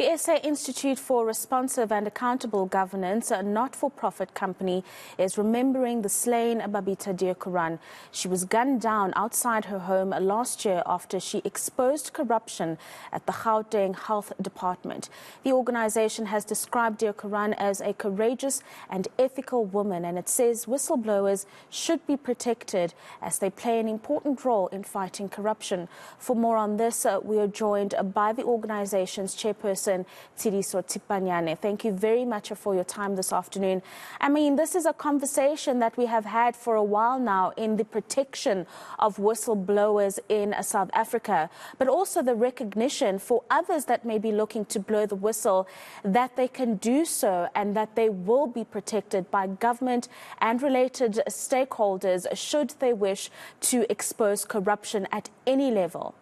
The SA Institute for Responsive and Accountable Governance, a not-for-profit company, is remembering the slain Babita Deokaran. She was gunned down outside her home last year after she exposed corruption at the Gauteng Health Department. The organization has described Deokaran as a courageous and ethical woman, and it says whistleblowers should be protected as they play an important role in fighting corruption. For more on this, we are joined by the organization's chairperson, Tseliso Thipanyane. Thank you very much for your time this afternoon. I mean, this is a conversation that we have had for a while now in the protection of whistleblowers in South Africa, but also the recognition for others that may be looking to blow the whistle that they can do so and that they will be protected by government and related stakeholders should they wish to expose corruption at any level.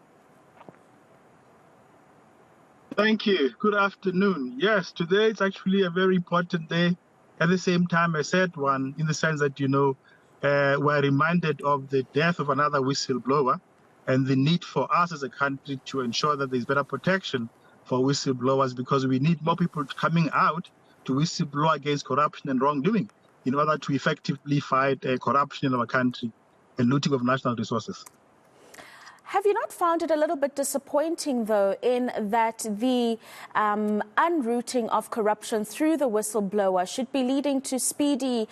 Thank you. Good afternoon. Yes, today is actually a very important day. At the same time, a sad one in the sense that, we're reminded of the death of another whistleblower and the need for us as a country to ensure that there's better protection for whistleblowers, because we need more people coming out to whistleblow against corruption and wrongdoing in order to effectively fight corruption in our country and looting of national resources. Have you not found it a little bit disappointing, though, in that the unrooting of corruption through the whistleblower should be leading to speedy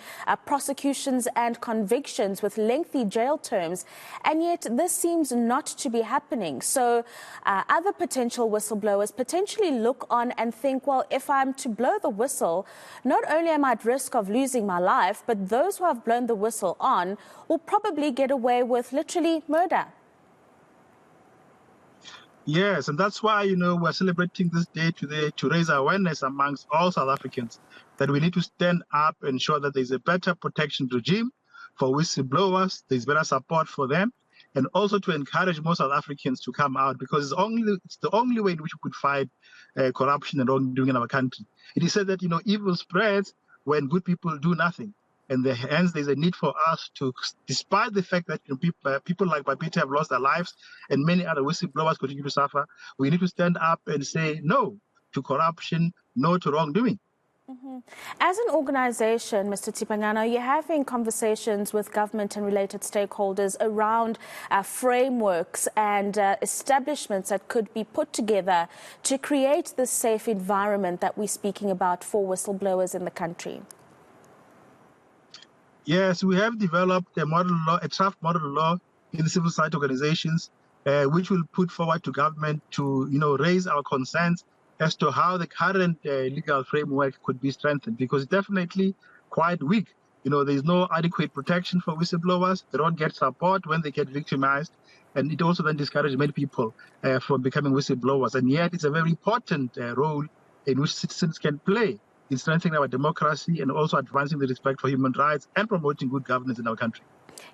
prosecutions and convictions with lengthy jail terms, and yet this seems not to be happening? So other potential whistleblowers potentially look on and think, well, if I'm to blow the whistle, not only am I at risk of losing my life, but those who have blown the whistle on will probably get away with literally murder. Yes, and that's why, we're celebrating this day today to raise awareness amongst all South Africans that we need to stand up and ensure that there's a better protection regime for whistleblowers, there's better support for them, and also to encourage more South Africans to come out, because it's the only way in which we could fight corruption and wrongdoing in our country. It is said that, evil spreads when good people do nothing. And hence, there's a need for us to, despite the fact that people like Babita have lost their lives and many other whistleblowers continue to suffer, we need to stand up and say no to corruption, no to wrongdoing. As an organization, Mr. Thipanyane, you're having conversations with government and related stakeholders around frameworks and establishments that could be put together to create this safe environment that we're speaking about for whistleblowers in the country. Yes, we have developed a draft model law in the civil society organizations, which will put forward to government to, raise our concerns as to how the current legal framework could be strengthened, because it's definitely quite weak. There's no adequate protection for whistleblowers. They don't get support when they get victimized. And it also then discourages many people from becoming whistleblowers. And yet it's a very important role in which citizens can play in strengthening our democracy and also advancing the respect for human rights and promoting good governance in our country.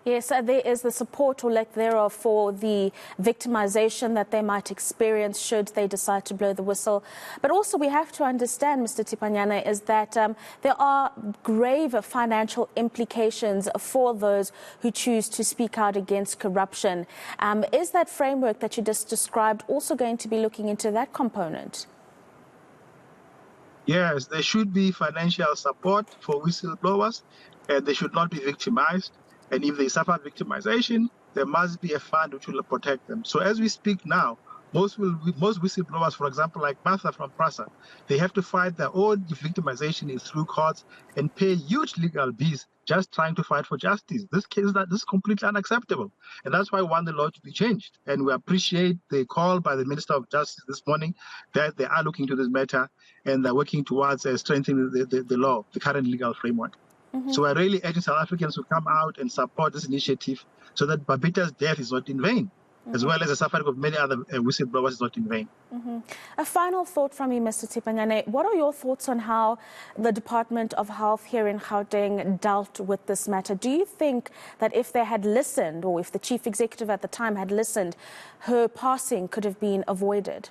Yes, there is the support or lack thereof for the victimization that they might experience should they decide to blow the whistle. But also we have to understand, Mr. Thipanyane, is that there are grave financial implications for those who choose to speak out against corruption. Is that framework that you just described also going to be looking into that component? Yes, there should be financial support for whistleblowers, and they should not be victimized. And if they suffer victimization, there must be a fund which will protect them. So as we speak now, most whistleblowers, for example, like Martha from PRASA, they have to fight their own victimization through courts and pay huge legal fees just trying to fight for justice. This is completely unacceptable. And that's why we want the law to be changed. And we appreciate the call by the Minister of Justice this morning that they are looking into this matter and they're working towards strengthening the law, the current legal framework. So we're really urging South Africans to come out and support this initiative so that Babita's death is not in vain, as well as the suffering of many other whistleblowers is not in vain. A final thought from you, Mr. Thipanyane. What are your thoughts on how the Department of Health here in Gauteng dealt with this matter? Do you think that if they had listened, or if the chief executive at the time had listened, her passing could have been avoided?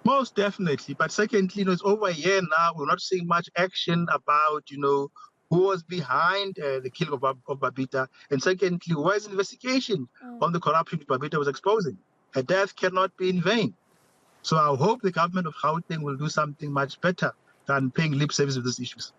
Most definitely. But secondly, it's over a year now. We're not seeing much action about, who was behind the killing of Babita. And secondly, where's the investigation on the corruption Babita was exposing? Her death cannot be in vain. So I hope the government of Gauteng will do something much better than paying lip service with these issues.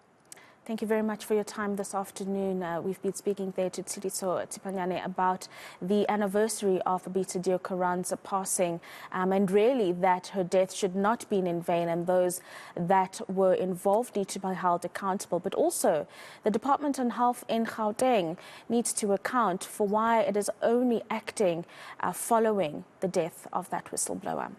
Thank you very much for your time this afternoon. We've been speaking there to Tseliso Thipanyane about the anniversary of Babita Deokaran's passing, and really that her death should not be in vain, and those that were involved need to be held accountable. But also, the Department on Health in Gauteng needs to account for why it is only acting following the death of that whistleblower.